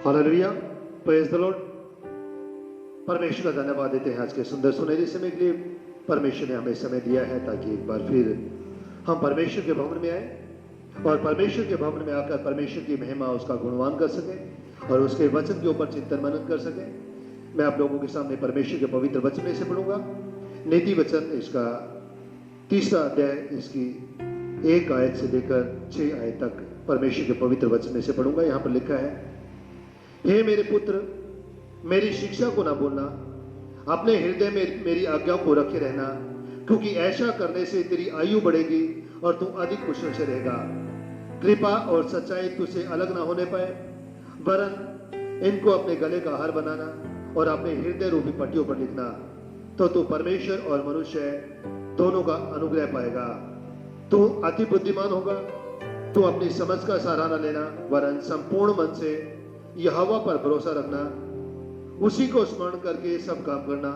Hallelujah, praise the Lord. परमेश्वर का धन्यवाद देते हैं आज के सुंदर सुनहरे समय के लिए। परमेश्वर ने हमें समय दिया है ताकि एक बार फिर हम परमेश्वर के भवन में आए और परमेश्वर के भवन में आकर परमेश्वर की महिमा उसका गुणगान कर सकें और उसके वचन के ऊपर चिंतन मनन कर सकें। मैं आप लोगों के सामने परमेश्वर के पवित्र वचन में से पढ़ूंगा। नीति वचन इसका 3रा अध्याय, इसकी 1 आयत से लेकर 6 आयत तक परमेश्वर के पवित्र वचन में से पढ़ूंगा। यहाँ पर लिखा है, हे मेरे पुत्र, मेरी शिक्षा को ना भूलना, अपने हृदय में मेरी आज्ञाओं को रखे रहना, क्योंकि ऐसा करने से तेरी आयु बढ़ेगी और तू अधिक कुशल से रहेगा। कृपा और सच्चाई तुझसे अलग ना होने पाए, वरन इनको अपने गले का हार बनाना और अपने हृदय रूपी पट्टियों पर लिखना, तो तू परमेश्वर और मनुष्य दोनों का अनुग्रह पाएगा। तू अति बुद्धिमान होगा। तू अपनी समझ का सहारा न लेना, वरन संपूर्ण मन से यहोवा पर भरोसा रखना, उसी को स्मरण करके सब काम करना,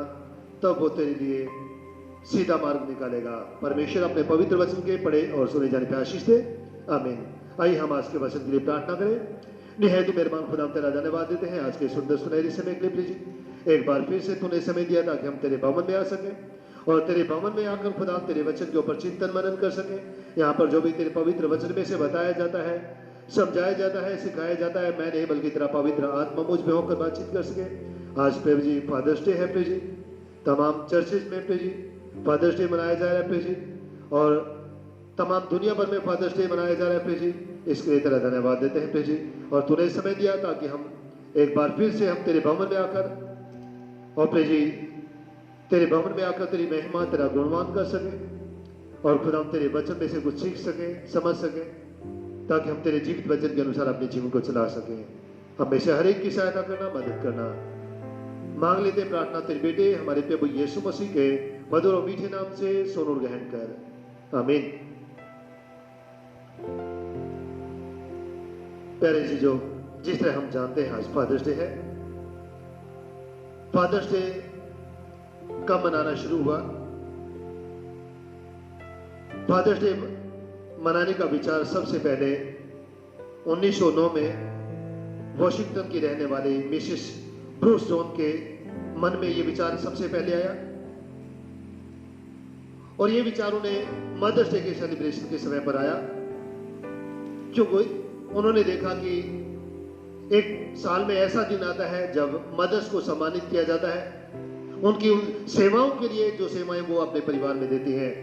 तब वो तेरे लिए सीधा मार्ग निकालेगा। परमेश्वर अपने पवित्र वचन के पढ़े और सुने जाने पे आशीष दे। आमीन। आइए हम आज के वचन के लिए प्रार्थना करें। निहायत मेहरबान खुदा, हम तेरा धन्यवाद देते हैं आज के सुंदर सुनहरी समय के लिए। एक बार फिर से तूने समय दिया ताकि हम तेरे भवन में आ सके और तेरे भवन में आकर खुदा तेरे वचन के ऊपर चिंतन मनन कर सके। यहाँ पर जो भी तेरे पवित्र वचन में से बताया जाता है, समझाया जाता है, सिखाया जाता है, मैं नहीं बल्कि तेरा पवित्र आत्मा मुझ में होकर बातचीत कर सके। आज प्रभु जी फादर्स डे है प्रभु जी, तमाम चर्चेज में प्रभु जी फादर्स डे मनाया जा रहा है प्रभु जी, और तमाम दुनिया भर में फादर्स डे मनाया जा रहा है प्रभु जी। इसके लिए तेरा धन्यवाद देते हैं प्रभु जी, और तूने समय दिया ताकि हम एक बार फिर से हम तेरे भवन में आकर और प्रभु जी तेरे भवन में आकर तेरी महिमा तेरा गुणगान कर सके और खुदा हम तेरे वचन में से कुछ सीख सके, समझ सके, ताकि हम तेरे जीवित वचन के अनुसार अपने जीवन को चला सकें। हमें से हर एक की सहायता करना, मदद करना मांग लेते प्रार्थना तेरे बेटे हमारे प्रभु यीशु मसीह के मधुर और मीठे नाम से सुन और ग्रहण कर, आमीन। प्यारे जी, जो जिस तरह हम जानते हैं आज फादर्स डे है। फादर्स डे कब मनाना शुरू हुआ? फादर्स डे मनाने का विचार सबसे पहले 1909 में वॉशिंगटन की रहने वाली मिसेस ब्रूस जॉन के मन में ये विचार सबसे पहले आया, और ये विचार उन्हें मदर्स डे के सेलिब्रेशन के समय पर आया, क्योंकि उन्होंने देखा कि एक साल में ऐसा दिन आता है जब मदर्स को सम्मानित किया जाता है उनकी उन सेवाओं के लिए जो सेवाएं वो अपने परिवार में देती हैं।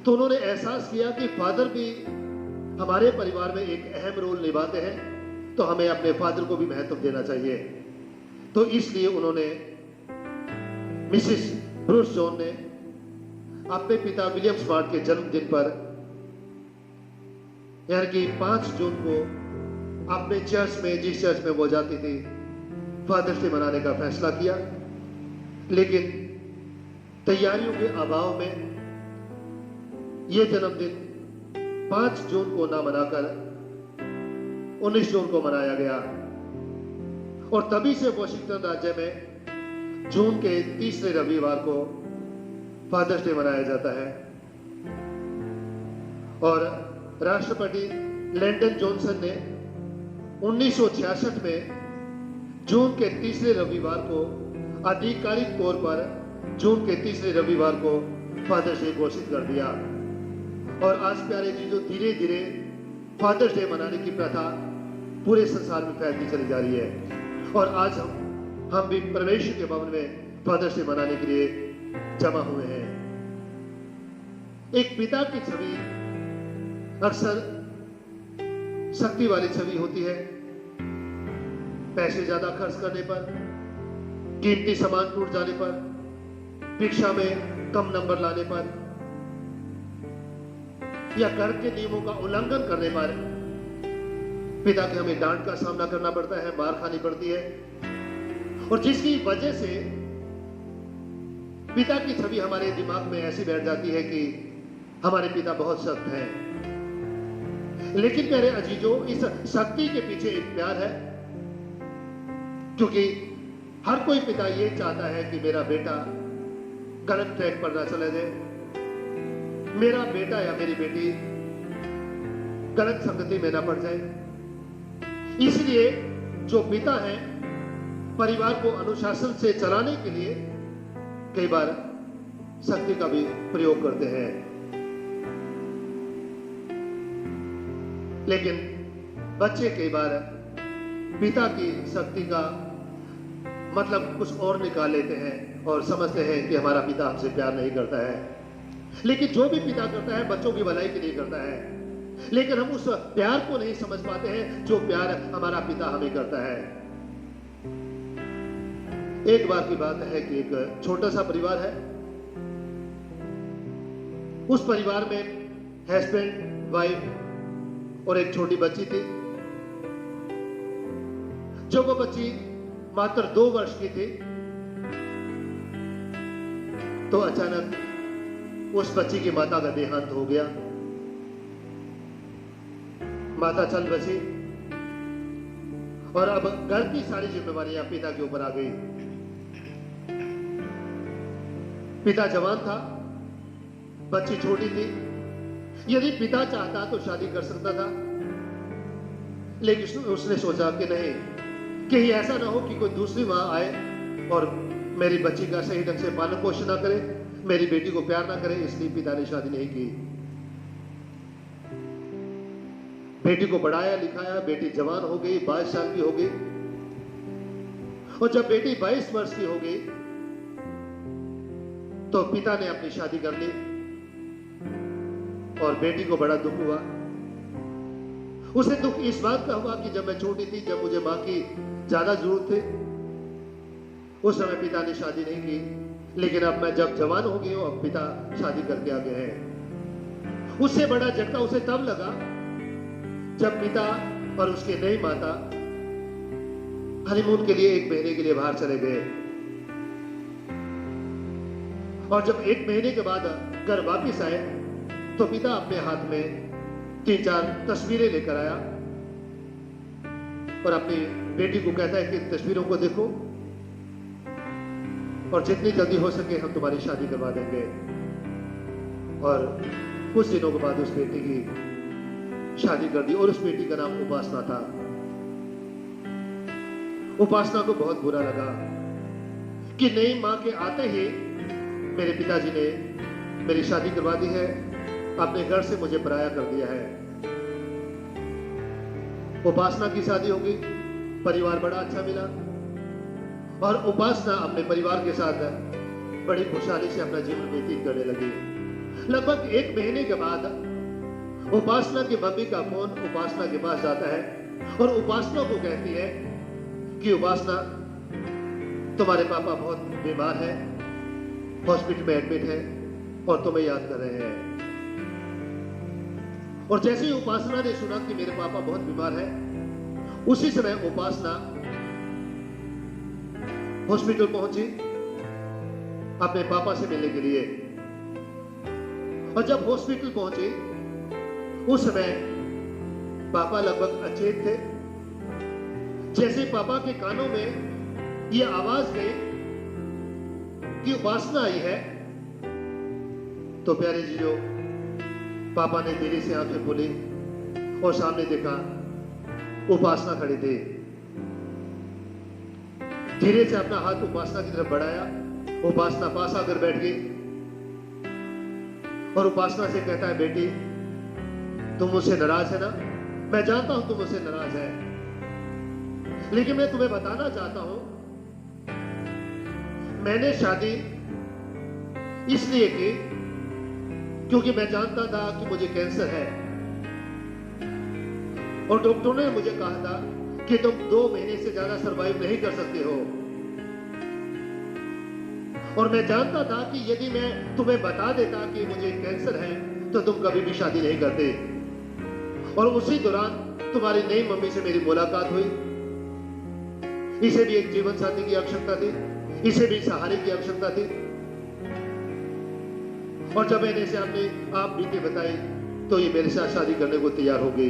तो उन्होंने एहसास किया कि फादर भी हमारे परिवार में एक अहम रोल निभाते हैं, तो हमें अपने फादर को भी महत्व देना चाहिए। तो इसलिए उन्होंने, मिसेस ब्रूस जॉन ने अपने पिता विलियम स्मार्ट के जन्मदिन पर, यानी कि 5 जून को, अपने चर्च में, जिस चर्च में वो जाती थी, फादर्स डे मनाने का फैसला किया। लेकिन तैयारियों के अभाव में यह जन्मदिन 5 जून को ना मनाकर 19 जून को मनाया गया, और तभी से वॉशिंगटन राज्य में जून के 3रे रविवार को फादर्स डे मनाया जाता है। और राष्ट्रपति लैंडन जॉनसन ने 1966 में जून के 3रे रविवार को आधिकारिक तौर पर जून के 3रे रविवार को फादर्स डे घोषित कर दिया। और आज प्यारे जी, जो धीरे धीरे फादर्स डे मनाने की प्रथा पूरे संसार में फैलती चली जा रही है, और आज हम भी परमेश्वर के भवन में फादर्स डे मनाने के लिए जमा हुए हैं। एक पिता की छवि अक्सर शक्ति वाली छवि होती है। पैसे ज्यादा खर्च करने पर, कीमती सामान टूट जाने पर, परीक्षा में कम नंबर लाने पर, या घर के नियमों का उल्लंघन करने पर पिता के हमें डांट का सामना करना पड़ता है, मार खानी पड़ती है, और जिसकी वजह से पिता की छवि हमारे दिमाग में ऐसी बैठ जाती है कि हमारे पिता बहुत सख्त हैं। लेकिन प्यारे अजीजों, इस शक्ति के पीछे एक प्यार है, क्योंकि हर कोई पिता ये चाहता है कि मेरा बेटा गलत ट्रैक पर ना चले जाए, मेरा बेटा या मेरी बेटी गलत संगति में ना पड़ जाए। इसलिए जो पिता है परिवार को अनुशासन से चलाने के लिए कई बार शक्ति का भी प्रयोग करते हैं, लेकिन बच्चे कई बार पिता की शक्ति का मतलब कुछ और निकाल लेते हैं और समझते हैं कि हमारा पिता हमसे प्यार नहीं करता है। लेकिन जो भी पिता करता है बच्चों की भलाई के लिए करता है, लेकिन हम उस प्यार को नहीं समझ पाते हैं जो प्यार हमारा पिता हमें करता है। एक बार की बात है कि एक छोटा सा परिवार है। उस परिवार में हस्बैंड, वाइफ और एक छोटी बच्ची थी। जब वो बच्ची मात्र 2 वर्ष की थी तो अचानक उस बच्ची की माता का देहांत हो गया। माता चल बसी और अब घर की सारी जिम्मेवारियां पिता के ऊपर आ गई। पिता जवान था, बच्ची छोटी थी। यदि पिता चाहता तो शादी कर सकता था, लेकिन उसने सोचा कि नहीं, कहीं ऐसा ना हो कि कोई दूसरी मां आए और मेरी बच्ची का सही ढंग से पालन पोषण ना करे, मेरी बेटी को प्यार ना करे। इसलिए पिता ने शादी नहीं की। बेटी को पढ़ाया लिखाया, बेटी जवान हो गई, 22 साल की हो गई। और जब बेटी 22 वर्ष की हो गई तो पिता ने अपनी शादी कर ली और बेटी को बड़ा दुख हुआ। उसे दुख इस बात का हुआ कि जब मैं छोटी थी, जब मुझे मां की ज्यादा जरूरत थी, उस समय पिता ने शादी नहीं की। लेकिन अब मैं जब जवान हो गई हूं, अब पिता शादी करके आ गए हैं। उससे बड़ा झटका उसे तब लगा जब पिता और उसकी नई माता हनीमून के लिए 1 महीने के लिए बाहर चले गए। और जब 1 महीने के बाद घर वापिस आए तो पिता अपने हाथ में 3-4 तस्वीरें लेकर आया और अपनी बेटी को कहता है कि तस्वीरों को देखो और जितनी जल्दी हो सके हम तुम्हारी शादी करवा देंगे। और कुछ दिनों के बाद उस बेटी की शादी कर दी और उस बेटी का नाम उपासना था। उपासना को बहुत बुरा लगा कि नई मां के आते ही मेरे पिताजी ने मेरी शादी करवा दी है, अपने घर से मुझे पराया कर दिया है। उपासना की शादी हो गई, परिवार बड़ा अच्छा मिला और उपासना अपने परिवार के साथ बड़ी खुशहाली से अपना जीवन व्यतीत करने लगी। लगभग 1 महीने के बाद उपासना की मम्मी का फोन उपासना के पास जाता है और उपासना को कहती है कि उपासना, तुम्हारे पापा बहुत बीमार है, हॉस्पिटल में एडमिट है और तुम्हें याद कर रहे हैं। और जैसे ही उपासना ने सुना कि मेरे पापा बहुत बीमार है, उसी समय उपासना हॉस्पिटल पहुंची अपने पापा से मिलने के लिए। और जब हॉस्पिटल पहुंची उस समय पापा लगभग अचेत थे। जैसे पापा के कानों में यह आवाज गई कि उपासना आई है, तो प्यारे जीजो, पापा ने धीरे से आंखें खोली और सामने देखा उपासना खड़ी थी। धीरे से अपना हाथ उपासना की तरफ बढ़ाया, उपासना पास आकर बैठ गई और उपासना से कहता है, बेटी तुम मुझसे नाराज है ना? मैं जानता हूं तुम मुझसे नाराज है, लेकिन मैं तुम्हें बताना चाहता हूं, मैंने शादी इसलिए की क्योंकि मैं जानता था कि मुझे कैंसर है और डॉक्टरों ने मुझे कहा था कि तुम 2 महीने से ज्यादा सरवाइव नहीं कर सकते हो। और मैं जानता था कि यदि मैं तुम्हें बता देता कि मुझे कैंसर है तो तुम कभी भी शादी नहीं करते। और उसी दौरान तुम्हारी नई मम्मी से मेरी मुलाकात हुई। इसे भी एक जीवन साथी की आवश्यकता थी, इसे भी सहारे की आवश्यकता थी। और जब मैंने इसे अपनी आप बीती बताई तो ये मेरे साथ शादी करने को तैयार हो गई।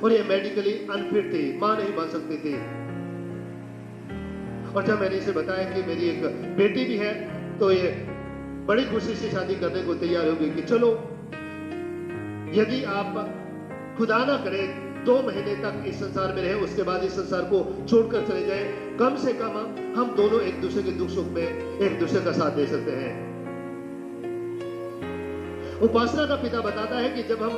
और ये मेडिकली अनफिट थी, मां नहीं बन सकती थी। और जब मैंने इसे बताया कि मेरी एक बेटी भी है तो ये बड़ी खुशी से शादी करने को तैयार हो गई कि चलो, यदि आप खुदा ना करे 2 महीने तक इस संसार में रहे, उसके बाद इस संसार को छोड़कर चले जाए, कम से कम हम दोनों एक दूसरे के दुख सुख में एक दूसरे का साथ दे सकते हैं। उपासना का पिता बताता है कि जब हम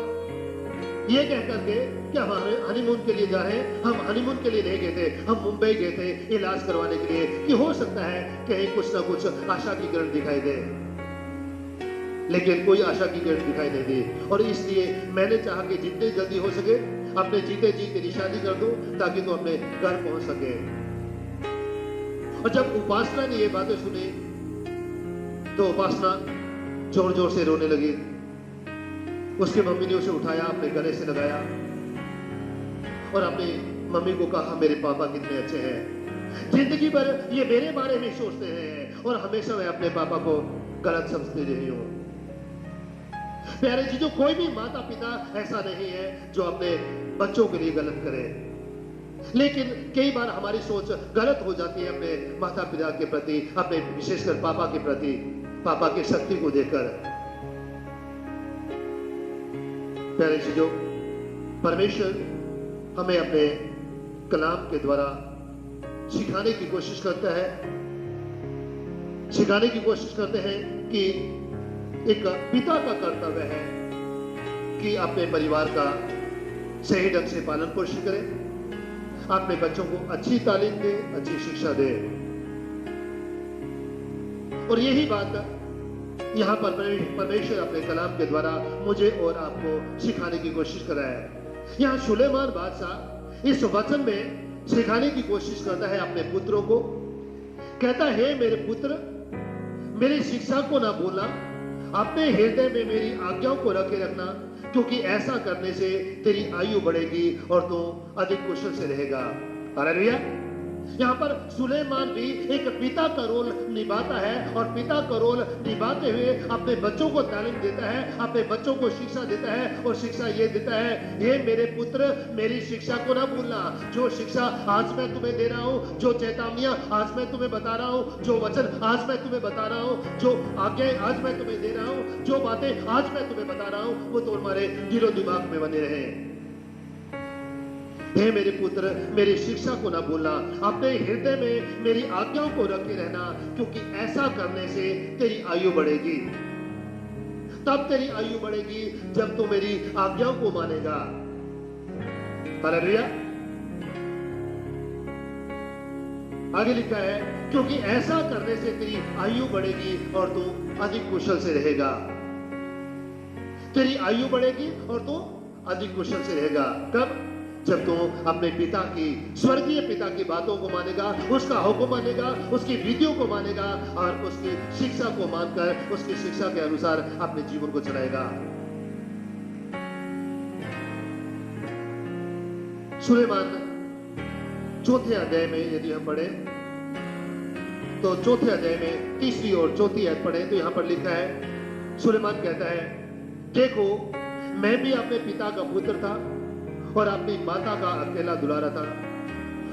ये कह करके कि हम हनीमून के लिए जा रहे हैं, हम हनीमून के लिए नहीं गए थे, हम मुंबई गए थे इलाज करवाने के लिए, कि हो सकता है कहीं कुछ ना कुछ आशा की किरण दिखाई दे, लेकिन कोई आशा की किरण दिखाई नहीं दी। और इसलिए मैंने चाहा कि जितनी जल्दी हो सके अपने जीते जी तेरी शादी कर दो, ताकि तू अपने घर पहुंच सके। और जब उपासना ने ये बातें सुनी तो उपासना जोर जोर से रोने लगी। उसकी मम्मी ने उसे उठाया, अपने गले से लगाया और अपनी मम्मी को कहा, मेरे पापा कितने अच्छे हैं, जिंदगी भर ये मेरे बारे में सोचते हैं और हमेशा मैं अपने पापा को गलत समझती रही हूं। प्यारे चीजों, कोई भी माता पिता ऐसा नहीं है जो अपने बच्चों के लिए गलत करे, लेकिन कई बार हमारी सोच गलत हो जाती है अपने माता पिता के प्रति, अपने विशेषकर पापा के प्रति, पापा की शक्ति को देखकर। प्यारे चीजों, परमेश्वर हमें अपने कलाम के द्वारा सिखाने की कोशिश करता है, सिखाने की कोशिश करते हैं कि एक पिता का कर्तव्य है कि अपने परिवार का सही ढंग से पालन पोषण करे, अपने बच्चों को अच्छी तालीम दे, अच्छी शिक्षा दे। और यही बात यहां पर परमेश्वर अपने कलाम के द्वारा मुझे और आपको सिखाने की कोशिश कर रहा है। यहां सुलेमान बादशाह इस वचन में सिखाने की कोशिश करता है अपने पुत्रों को। कहता है, मेरे पुत्र, मेरी शिक्षा को ना भूलना, अपने हृदय में मेरी आज्ञाओं को रखे रखना, क्योंकि ऐसा करने से तेरी आयु बढ़ेगी और तू अधिक कुशल से रहेगा। हालेलुया। यहाँ पर सुलेमान भी एक पिता का रोल निभाता है और पिता का रोल निभाते हुए अपने बच्चों को तालीम देता है, अपने बच्चों को शिक्षा देता है। और शिक्षा ये देता है, ये मेरे पुत्र, मेरी शिक्षा को ना भूलना। जो शिक्षा आज मैं तुम्हें दे रहा हूँ, जो चेतावनियां आज मैं तुम्हें बता रहा हूँ, जो वचन आज मैं तुम्हें बता रहा हूँ, जो आज्ञाएं आज मैं तुम्हें दे रहा हूँ, जो बातें आज मैं तुम्हें बता रहा हूँ, वो तुम्हारे दिलो दिमाग में बने रहे। हे मेरे पुत्र, मेरी शिक्षा को ना भूलना, अपने हृदय में मेरी आज्ञाओं को रखे रहना, क्योंकि ऐसा करने से तेरी आयु बढ़ेगी। तब तेरी आयु बढ़ेगी जब तू मेरी आज्ञाओं को मानेगा। हालेलुया। आगे लिखा है, क्योंकि ऐसा करने से तेरी आयु बढ़ेगी और तू अधिक कुशल से रहेगा। तेरी आयु बढ़ेगी और तू अधिक कुशल से रहेगा। कब? जब तू अपने पिता की, स्वर्गीय पिता की बातों को मानेगा, उसका हुक्म मानेगा, उसकी विधियों को मानेगा और उसकी शिक्षा को मानकर उसकी शिक्षा के अनुसार अपने जीवन को चलाएगा। सुलेमान 4थे अध्याय में यदि हम पढ़े तो 4थे अध्याय में 3री और 4थी आयत पढ़े तो यहां पर लिखा है, सुलेमान कहता है, देखो मैं भी अपने पिता का पुत्र था और अपनी माता का अकेला दुलारा था,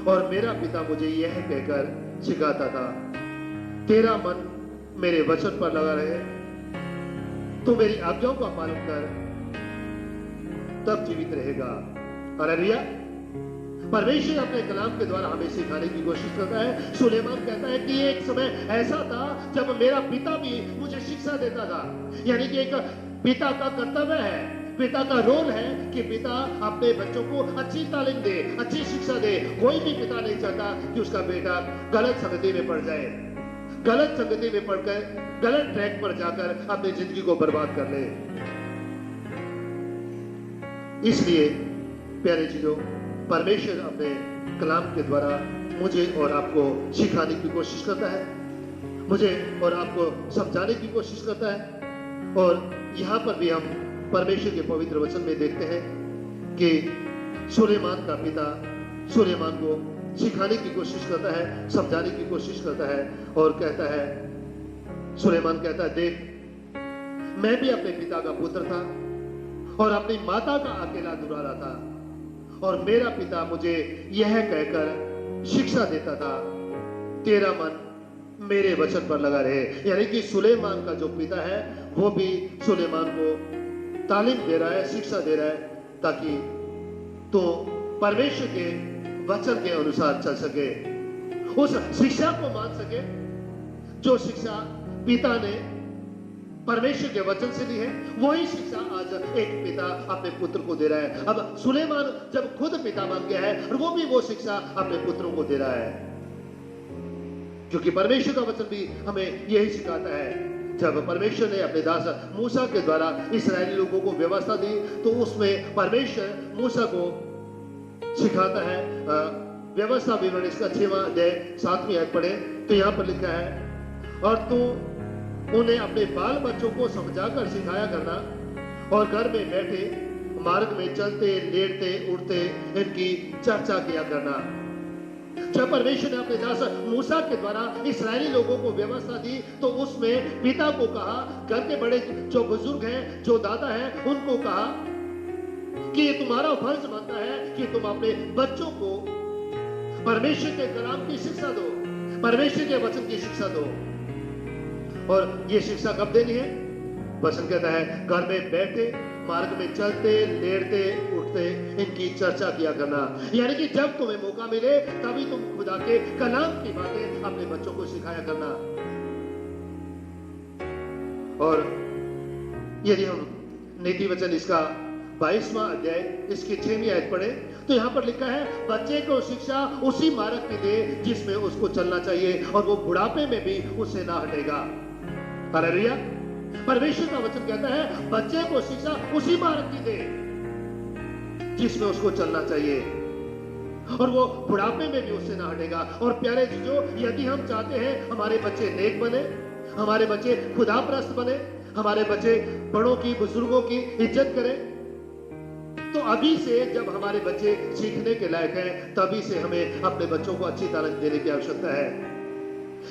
और मेरा पिता मुझे यह कहकर सिखाता था, तेरा मन मेरे वचन पर लगा रहे, तू मेरी आज्ञाओं का पालन कर, तब जीवित रहेगा। हालेलुया। परमेश्वर अपने कलाम के द्वारा हमें सिखाने की कोशिश करता है। सुलेमान कहता है कि एक समय ऐसा था जब मेरा पिता भी मुझे शिक्षा देता था। यानी कि एक पिता का कर्तव्य है, पिता का रोल है कि पिता अपने बच्चों को अच्छी तालीम दे, अच्छी शिक्षा दे। कोई भी पिता नहीं चाहता कि उसका बेटा गलत संगति में पड़ जाए, गलत संगति में पड़कर गलत ट्रैक पर जाकर अपनी जिंदगी को बर्बाद कर ले। इसलिए प्यारे चीजों, परमेश्वर अपने कलाम के द्वारा मुझे और आपको सिखाने की कोशिश करता है, मुझे और आपको समझाने की कोशिश करता है। और यहां पर भी हम परमेश्वर के पवित्र वचन में देखते हैं कि सुलेमान का पिता सुलेमान को सिखाने की कोशिश करता है, समझाने की कोशिश करता है और कहता है, सुलेमान कहता है, देख मैं भी अपने पिता का पुत्र था और अपनी माता का अकेला दुलारा था, और मेरा पिता मुझे यह कहकर शिक्षा देता था, तेरा मन मेरे वचन पर लगा रहे। यानी कि सुलेमान का जो पिता है वो भी सुलेमान को तालीम दे रहा है, शिक्षा दे रहा है, ताकि तो परमेश्वर के वचन के अनुसार चल सके, उस शिक्षा को मान सके जो शिक्षा पिता ने परमेश्वर के वचन से दी है। वही शिक्षा आज एक पिता अपने पुत्र को दे रहा है। अब सुलेमान जब खुद पिता बन गया है और वो भी वो शिक्षा अपने पुत्रों को दे रहा है, क्योंकि परमेश्वर का वचन भी हमें यही सिखाता है। जब परमेश्वर ने अपने दास मूसा के द्वारा इस्राएली लोगों को व्यवस्था दी तो उसमें परमेश्वर मूसा को सिखाता है। व्यवस्था विवरण इसका 6वां अध्याय 7वीं आयत पढ़े तो यहाँ पर लिखा है, और तू उन्हें अपने बाल बच्चों को समझाकर सिखाया करना और घर में बैठे मार्ग में चलते लेटते उठते इनकी चर्चा किया करना। जब परमेश्वर ने अपने दास मूसा के द्वारा इस्राएली लोगों को व्यवस्था दी तो उसमें पिता को कहा, घर के बड़े जो बुजुर्ग हैं, जो दादा हैं, उनको कहा कि ये तुम्हारा फर्ज बनता है कि तुम अपने बच्चों को परमेश्वर के कलाम की शिक्षा दो, परमेश्वर के वचन की शिक्षा दो। और ये शिक्षा कब देनी है? वचन कहता है घर में बैठे मार्ग में चलते लेटते उठते इनकी चर्चा किया करना। यानी कि जब तुम्हें मौका मिले तभी तुम खुदा के कलाम की बातें अपने बच्चों को सिखाया करना। और यदि हम नीति वचन इसका 22वां अध्याय इसकी 6वीं आयत पढ़े तो यहाँ पर लिखा है, बच्चे को शिक्षा उसी मार्ग की दे जिसमें उसको चलना चाहिए और वो बुढ़ापे में भी उससे ना हटेगा। हालेलुया। परमेश्वर का वचन कहता है बच्चे को शिक्षा उसी मार्ग की दे जिसमें उसको चलना चाहिए और वो बुढ़ापे में भी उससे ना हटेगा। और प्यारे चीजों, यदि हम चाहते हैं हमारे बच्चे नेक बने, हमारे बच्चे खुदाप्रस्त बने, हमारे बच्चे बड़ों की बुजुर्गों की इज्जत करें, तो अभी से जब हमारे बच्चे सीखने के लायक हैं तभी से हमें अपने बच्चों को अच्छी तालीम देने की आवश्यकता है।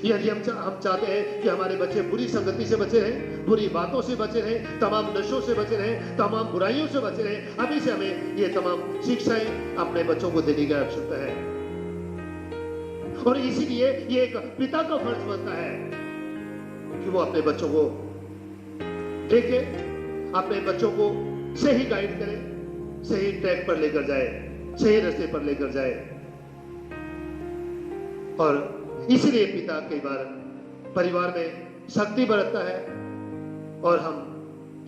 यदि हम चाहते हैं कि हमारे बच्चे बुरी संगति से बचे रहें, बुरी बातों से बचे रहें, तमाम नशों से बचे रहें, तमाम बुराइयों से बचे रहें, अभी से हमें ये तमाम शिक्षाएं अपने बच्चों को देने की आवश्यकता है। और इसीलिए ये एक पिता का फर्ज बनता है कि वो अपने बच्चों को देखे, अपने बच्चों को सही गाइड करे, सही ट्रैक पर लेकर जाए, सही रास्ते पर लेकर जाए। और इसलिए पिता कई बार परिवार में सख्ती बरतता है और हम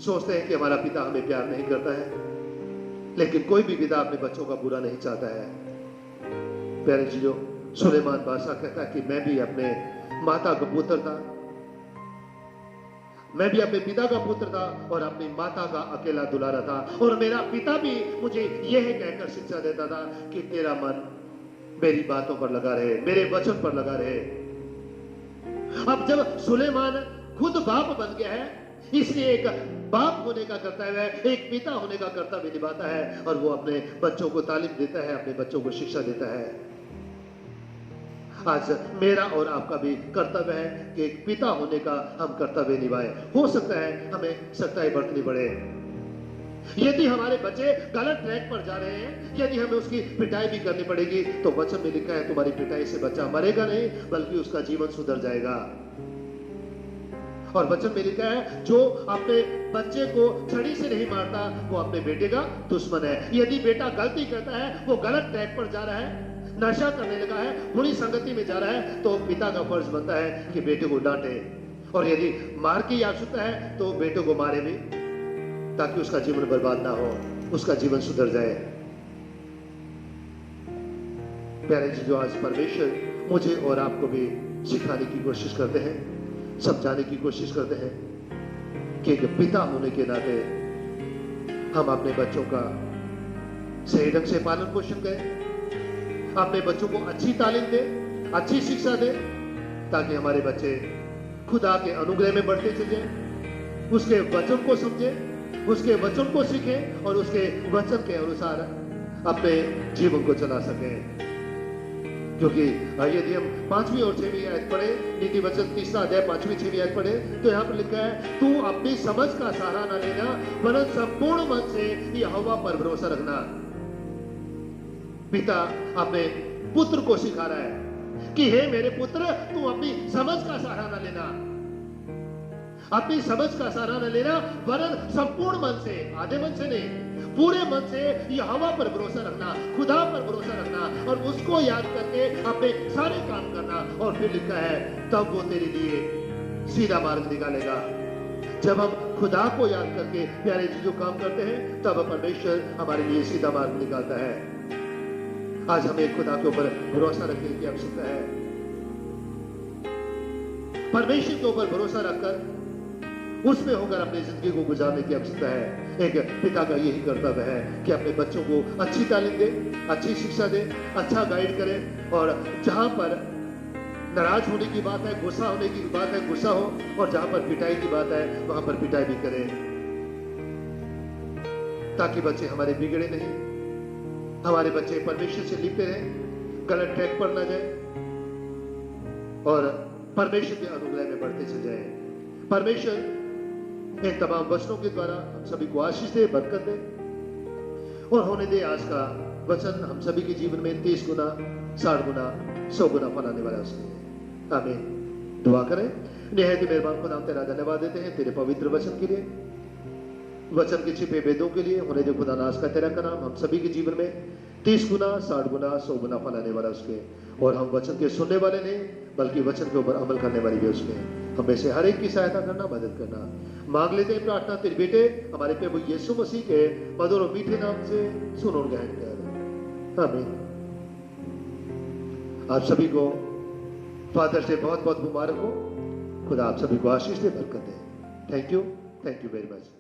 सोचते हैं कि हमारा पिता हमें प्यार नहीं करता है, लेकिन कोई भी पिता अपने बच्चों का बुरा नहीं चाहता है। प्यारे चीजों, सुलेमान बादशाह कहता है कि मैं भी अपने माता का पुत्र था, मैं भी अपने पिता का पुत्र था और अपनी माता का अकेला दुलारा था, और मेरा पिता भी मुझे यह कहकर शिक्षा देता था कि तेरा मन मेरी बातों पर लगा रहे, मेरे वचन पर लगा रहे। अब जब सुलेमान खुद बाप बन गया है, इसलिए एक बाप होने का कर्तव्य, एक पिता होने का कर्तव्य निभाता है और वो अपने बच्चों को तालीम देता है, अपने बच्चों को शिक्षा देता है। आज मेरा और आपका भी कर्तव्य है कि एक पिता होने का हम कर्तव्य निभाएं। हो सकता है हमें सख्ताई बरतनी पड़े, यदि हमारे बच्चे गलत ट्रैक पर जा रहे हैं, यदि हमें उसकी पिटाई भी करनी पड़ेगी, तो वचन में लिखा है तुम्हारी पिटाई से बच्चा मरेगा नहीं बल्कि उसका जीवन सुधर जाएगा। और वचन में लिखा है जो अपने बच्चे को छड़ी से नहीं मारता वो अपने बेटे का दुश्मन है। यदि बेटा गलती करता है, वो गलत ट्रैक पर जा रहा है, नशा करने लगा है, बुरी संगति में जा रहा है, तो पिता का फर्ज बनता है कि बेटे को डांटे, और यदि मार की आवश्यकता है तो बेटे को मारे भी, ताकि उसका जीवन बर्बाद ना हो, उसका जीवन सुधर जाए। प्यारे जी, जो आज परमेश्वर मुझे और आपको भी सिखाने की कोशिश करते हैं, समझाने की कोशिश करते हैं कि एक पिता होने के नाते हम अपने बच्चों का सही ढंग से पालन पोषण करें, अपने बच्चों को अच्छी तालीम दें, अच्छी शिक्षा दें, ताकि हमारे बच्चे खुदा के अनुग्रह में बढ़ते चले, उसके वचन को समझें, उसके वचन को सीखें और उसके वचन के अनुसार अपने जीवन को चला सकें। क्योंकि यदि हम 5वीं और 6वीं आयत पढ़े, नीति वचन 3 अध्याय 5वीं 6वीं आयत पढ़े, तो यहाँ पर लिखा है तू अपनी समझ का सहारा न लेना वरन संपूर्ण मन से यहोवा पर भरोसा रखना। पिता अपने पुत्र को सिखा रहा है कि हे मेरे पुत्र, तू अपनी समझ का सहारा न लेना, अपनी समझ का सहारा न लेना वरन संपूर्ण मन से, आधे मन से नहीं, पूरे मन से यहोवा पर भरोसा रखना, खुदा पर भरोसा रखना और उसको याद करके अपने सारे काम करना। और फिर लिखा है तब वो तेरे लिए सीधा मार्ग निकालेगा। जब हम खुदा को याद करके प्यारे चीजों काम करते हैं तब परमेश्वर हमारे लिए सीधा मार्ग निकालता है। आज हमें खुदा के ऊपर भरोसा रखने की आवश्यकता है। परमेश्वर के ऊपर भरोसा रखकर उसमें होकर अपनी जिंदगी को गुजारने की आवश्यकता है। एक पिता का यही कर्तव्य है कि अपने बच्चों को अच्छी तालीम दे, अच्छी शिक्षा दे, अच्छा गाइड करे और जहां पर नाराज होने की बात है, गुस्सा होने की बात है, गुस्सा हो, और जहां पर पिटाई की बात है वहां पर पिटाई भी करे, ताकि बच्चे हमारे बिगड़े नहीं, हमारे बच्चे परमेश्वर से लिपटे रहे, गलत ट्रैक पर ना जाए और परमेश्वर के अनुग्रह में बढ़ते चले जाए। परमेश्वर इन तमाम वचनों के द्वारा हम सभी को आशीष दे, बरकत दे और होने दे आज का वचन हम सभी के जीवन में 30 गुना, 60 गुना, 100 गुना फलाने वाला उसके। आमीन। दुआ करें। निहायत ही मेहरबान खुदा, हम तेरा धन्यवाद देते हैं तेरे पवित्र वचन के लिए, वचन के छिपे वेदों के लिए। होने दे खुदा नाज का तेरा का नाम हम सभी के जीवन में 30 गुना, 60 गुना, 100 गुना फलाने वाला उसके। और हम वचन के सुनने वाले नहीं बल्कि वचन के ऊपर अमल करने वाले भी उसके। हमें से हर एक की सहायता करना, मदद करना। मांग लेते हैं प्रार्थना तेरे बेटे हमारे प्रभु यीशु मसीह के मधुर और मीठे नाम से, सुन और ग्रहण कर। आमीन। आप सभी को फादर से बहुत बहुत मुबारक हो। खुदा आप सभी को आशीष दे, बरकत दे। Thank you very much.